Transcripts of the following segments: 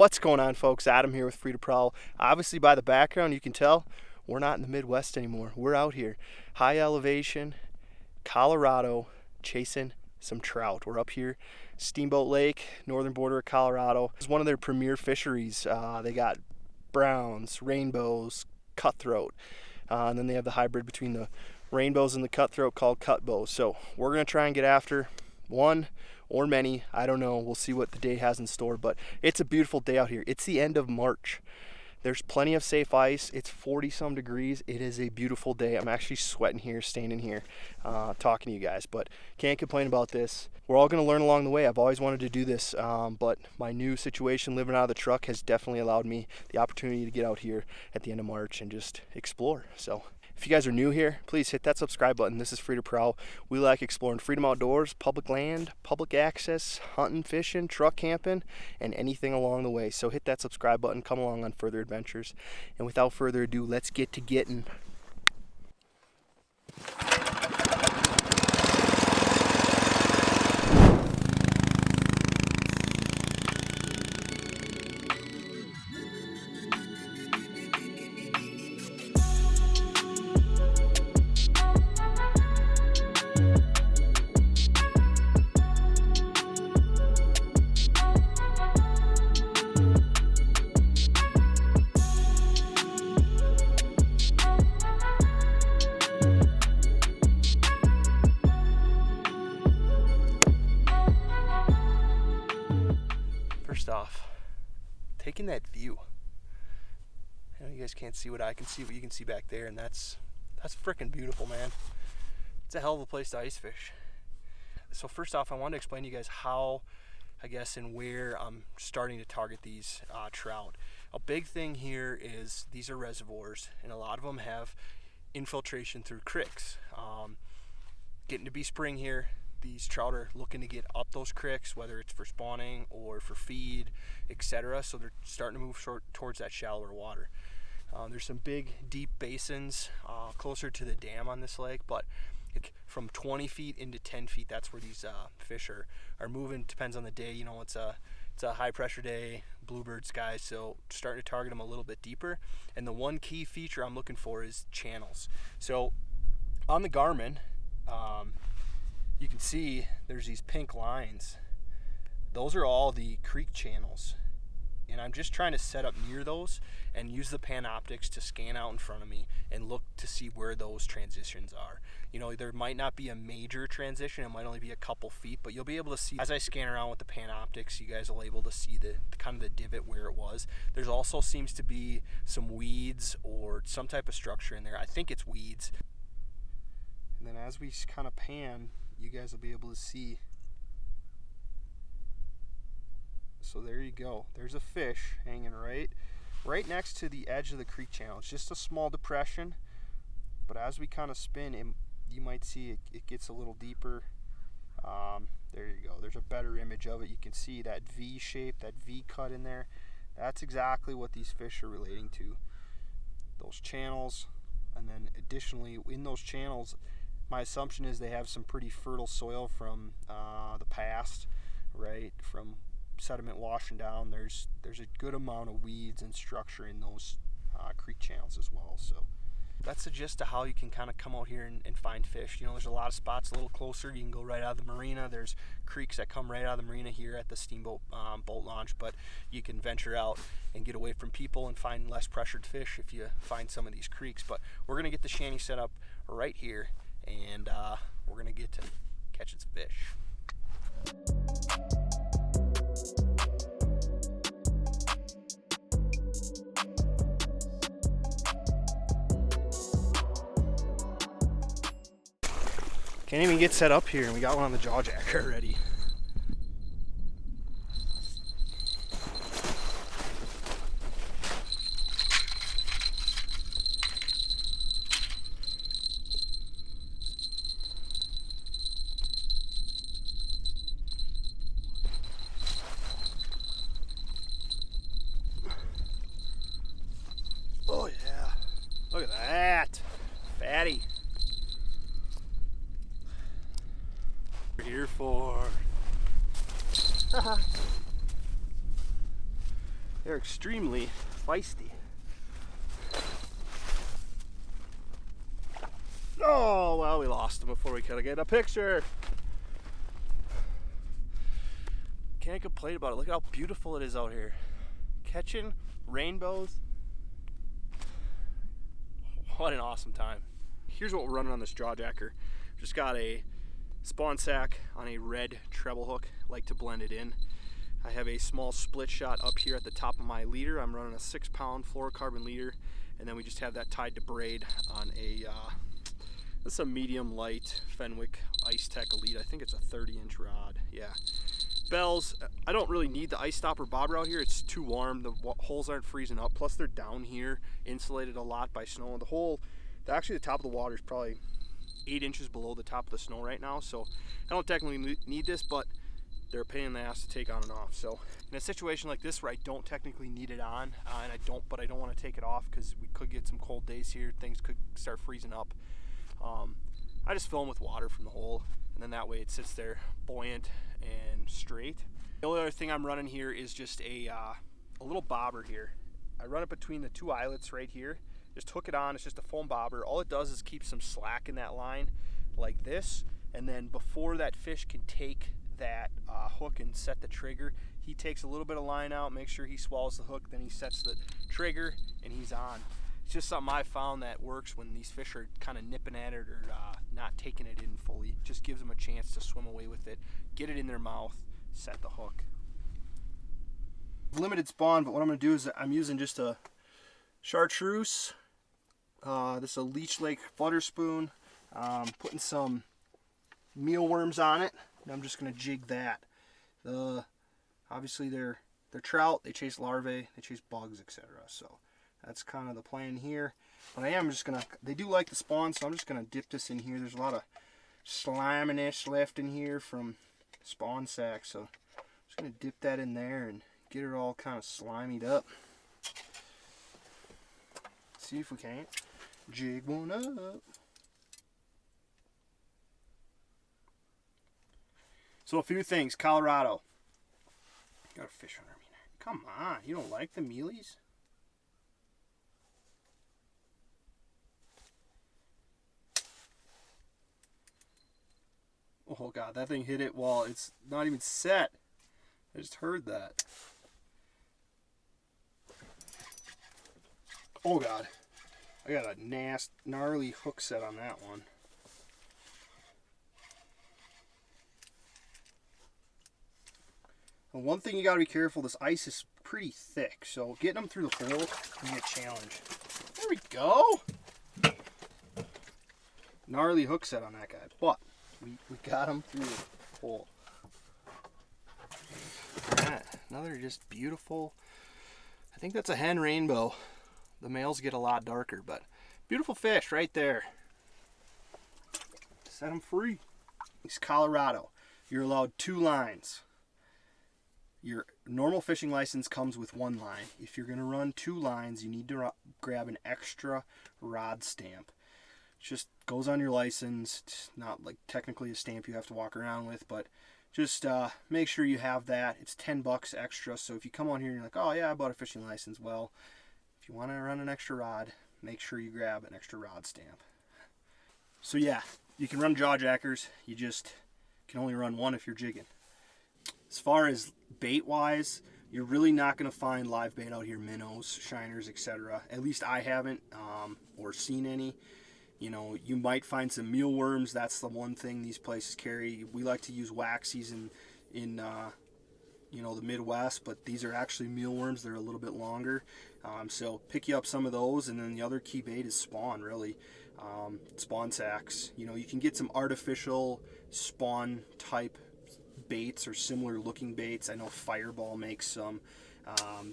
What's going on, folks? Adam here with Free to Prowl. Obviously by the background you can tell we're not in the Midwest anymore. We're out here, high elevation, Colorado, chasing some trout. We're up here, Steamboat Lake, northern border of Colorado. It's one of their premier fisheries. They got browns, rainbows, cutthroat, and then they have the hybrid between the rainbows and the cutthroat called cutbows. So we're gonna try and get after one or many, I don't know. We'll see what the day has in store, but it's a beautiful day out here. It's the end of March. There's plenty of safe ice. It's 40 some degrees. It is a beautiful day. I'm actually sweating here, standing here, talking to you guys, but can't complain about this. We're all gonna learn along the way. I've always wanted to do this, but my new situation living out of the truck has definitely allowed me the opportunity to get out here at the end of March and just explore. So if you guys are new here, please hit that subscribe button. This is Free to Prowl. We like exploring freedom outdoors, public land, public access, hunting, fishing, truck camping, and anything along the way. So hit that subscribe button, come along on further adventures. And without further ado, let's get to getting. First off, taking that view. I know you guys can't see what I can see, but you can see back there, and that's freaking beautiful, man. It's a hell of a place to ice fish. So first off, I wanted to explain to you guys how, I guess, and where I'm starting to target these trout. A big thing here is these are reservoirs, and a lot of them have infiltration through creeks. Getting to be spring here, these trout are looking to get up those creeks, whether it's for spawning or for feed, etc. So they're starting to move towards that shallower water. There's some big, deep basins closer to the dam on this lake, but from 20 feet into 10 feet, that's where these fish are moving. Depends on the day. You know, it's a high pressure day, bluebird skies, so starting to target them a little bit deeper. And the one key feature I'm looking for is channels. So on the Garmin, you can see there's these pink lines. Those are all the creek channels. And I'm just trying to set up near those and use the Panoptics to scan out in front of me and look to see where those transitions are. You know, there might not be a major transition, it might only be a couple feet, but you'll be able to see, as I scan around with the Panoptics, you guys will be able to see the kind of the divot where it was. There's also seems to be some weeds or some type of structure in there. I think it's weeds. And then as we kind of pan, you guys will be able to see. So there you go. There's a fish hanging right next to the edge of the creek channel. It's just a small depression, but as we kind of spin, you might see it gets a little deeper. There you go. There's a better image of it. You can see that V shape, that V cut in there. That's exactly what these fish are relating to. Those channels, and then additionally in those channels, my assumption is they have some pretty fertile soil from the past, right? From sediment washing down. There's a good amount of weeds and structure in those creek channels as well. So that's the gist of how you can kind of come out here and find fish. You know, there's a lot of spots a little closer. You can go right out of the marina. There's creeks that come right out of the marina here at the Steamboat boat launch, but you can venture out and get away from people and find less pressured fish if you find some of these creeks. But we're gonna get the shanty set up right here, and we're gonna get to catching some fish. Can't even get set up here, and we got one on the jaw jacker already. Oh yeah, look at that, fatty. We're here for They're extremely feisty. Oh, well, we lost them before we could get a picture. Can't complain about it. Look how beautiful it is out here. Catching rainbows. What an awesome time. Here's what we're running on this jawjacker. Just got a spawn sack on a red treble hook. Like to blend it in. I have a small split shot up here at the top of my leader. I'm running a 6-pound fluorocarbon leader, and then we just have that tied to braid on a this is a medium light Fenwick Ice Tech Elite. I think it's a 30-inch rod. Yeah. Bells, I don't really need the ice stopper bobber out here. It's too warm. The holes aren't freezing up. Plus they're down here, insulated a lot by snow. Actually the top of the water is probably 8 inches below the top of the snow right now. So I don't technically need this, but they're a pain in the ass to take on and off. So in a situation like this where I don't technically need it on, and I don't want to take it off because we could get some cold days here. Things could start freezing up. I just fill them with water from the hole, and then that way it sits there buoyant and straight. The only other thing I'm running here is just a little bobber here. I run it between the two eyelets right here. Just hook it on. It's just a foam bobber. All it does is keep some slack in that line like this, and then before that fish can take that hook and set the trigger, he takes a little bit of line out, makes sure he swallows the hook, then he sets the trigger and he's on. It's just something I found that works when these fish are kind of nipping at it or not taking it in fully. It just gives them a chance to swim away with it, get it in their mouth, set the hook. Limited spawn, but what I'm going to do is I'm using just a chartreuse. This is a Leech Lake butter spoon. Putting some mealworms on it, and I'm just going to jig that. Obviously they're trout. They chase larvae, they chase bugs, etc. So that's kind of the plan here. But I am just going to, they do like the spawn, so I'm just going to dip this in here. There's a lot of sliminess left in here from spawn sack, so I'm just going to dip that in there and get it all kind of slimied up. See if we can't jig one up. So a few things. Colorado. Got a fish under me there. Come on, you don't like the mealies? Oh god, that thing hit it while it's not even set. I just heard that. Oh god. I got a gnarly hook set on that one. And one thing you got to be careful, this ice is pretty thick, so getting them through the hole can be a challenge. There we go. Gnarly hook set on that guy, but we got him through the hole. Alright, another just beautiful, I think that's a hen rainbow. The males get a lot darker, but beautiful fish right there. Set them free. It's Colorado. You're allowed 2 lines. Your normal fishing license comes with 1 line. If you're going to run 2 lines, you need to grab an extra rod stamp. It just goes on your license. It's not like technically a stamp you have to walk around with, but just make sure you have that. It's $10 extra, so if you come on here and you're like, oh yeah, I bought a fishing license, well, if you want to run an extra rod, make sure you grab an extra rod stamp. So yeah, you can run jawjackers. You just can only run 1 if you're jigging. As far as bait wise, you're really not going to find live bait out here, minnows, shiners, etc. At least I haven't or seen any. You know, you might find some mealworms. That's the one thing these places carry. We like to use waxies in you know, the Midwest, but these are actually mealworms. They're a little bit longer. So pick you up some of those, and then the other key bait is spawn, really. Spawn sacks. You know, you can get some artificial spawn type baits or similar looking baits. I know Fireball makes some.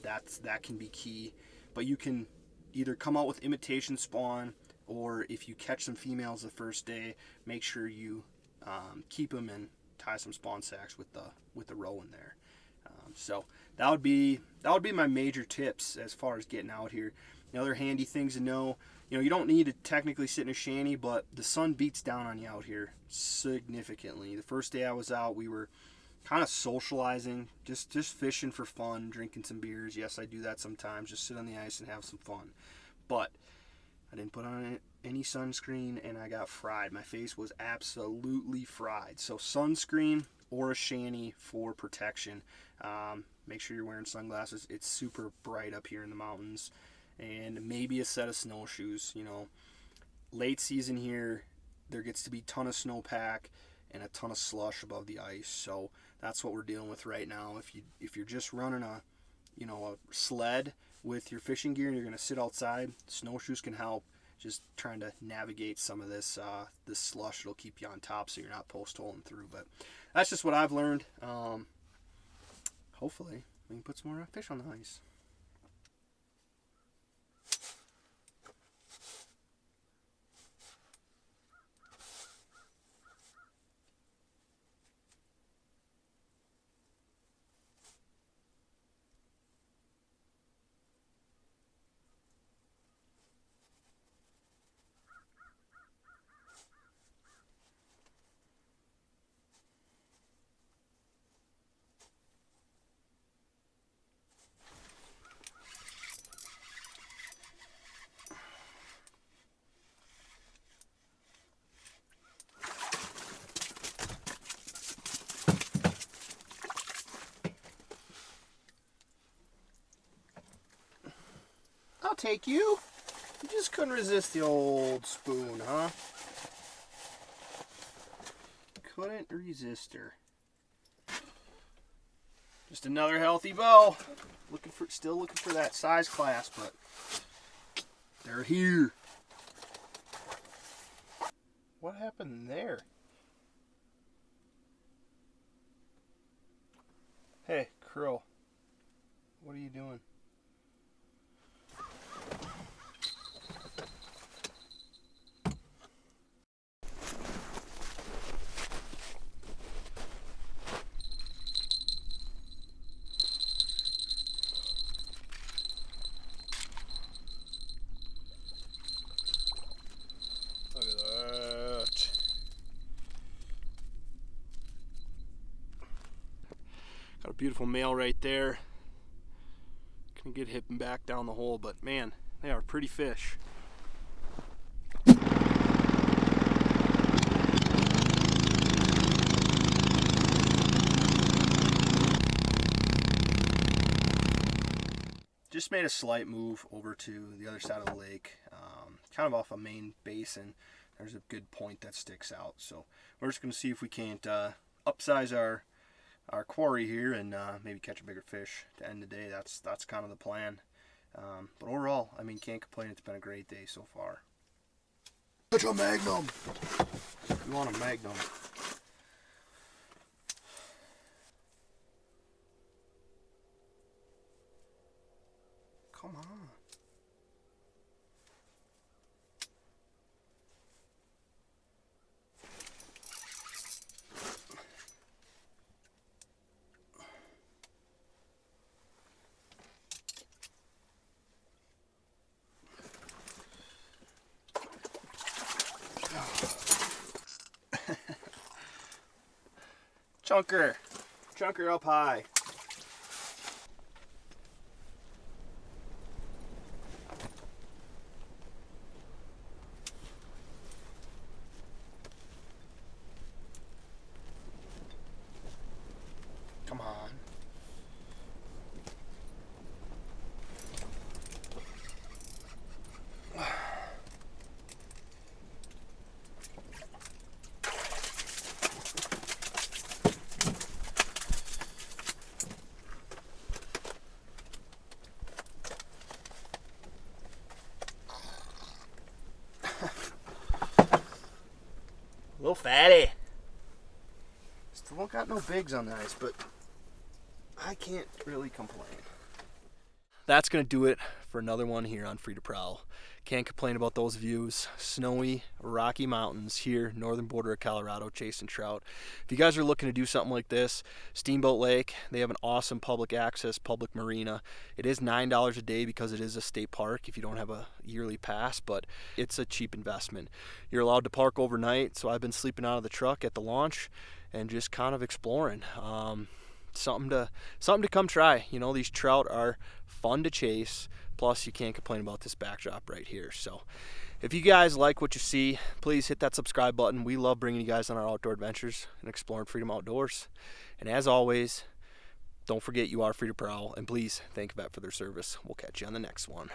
That can be key. But you can either come out with imitation spawn, or if you catch some females the first day, make sure you keep them and tie some spawn sacks with the roe in there. So that would be my major tips as far as getting out here. The other handy things to know, you know, you don't need to technically sit in a shanty, but the sun beats down on you out here significantly. The first day I was out, we were kind of socializing, just fishing for fun, drinking some beers. Yes, I do that sometimes, just sit on the ice and have some fun. But I didn't put on any sunscreen, and I got fried. My face was absolutely fried. So sunscreen or a shanty for protection. Make sure you're wearing sunglasses. It's super bright up here in the mountains. And maybe a set of snowshoes. You know, late season here, there gets to be a ton of snowpack and a ton of slush above the ice. So that's what we're dealing with right now. If you're just running a sled with your fishing gear and you're going to sit outside, snowshoes can help. Just trying to navigate some of this slush. It'll keep you on top so you're not post-holing through. But that's just what I've learned. Hopefully we can put some more fish on the ice. I'll take you. You just couldn't resist the old spoon, huh? Couldn't resist her. Just another healthy bow. Still looking for that size class, but they're here. What happened there? Hey, Crow. What are you doing? Look at that. Got a beautiful male right there. Can get him back down the hole, but man, they are pretty fish. Just made a slight move over to the other side of the lake, kind of off a main basin. There's a good point that sticks out, so we're just going to see if we can't upsize our quarry here and maybe catch a bigger fish to end the day. That's kind of the plan. But overall, I mean, can't complain. It's been a great day so far. Catch a magnum. You want a magnum? Come on. Chunker up high. Come on. Little fatty. Still don't got no bigs on the ice, but I can't really complain. that's going to do it for another one here on Free to Prowl. Can't complain about those views. Snowy, rocky mountains here, northern border of Colorado, chasing trout. If you guys are looking to do something like this, Steamboat Lake, they have an awesome public access, public marina. It is $9 a day because it is a state park if you don't have a yearly pass, but it's a cheap investment. You're allowed to park overnight, so I've been sleeping out of the truck at the launch and just kind of exploring. Something to come try. You know, these trout are fun to chase, plus you can't complain about this backdrop right here. So if you guys like what you see, please hit that subscribe button. We love bringing you guys on our outdoor adventures and exploring freedom outdoors. And as always, don't forget you are free to prowl, and please thank Vet for their service. We'll catch you on the next one.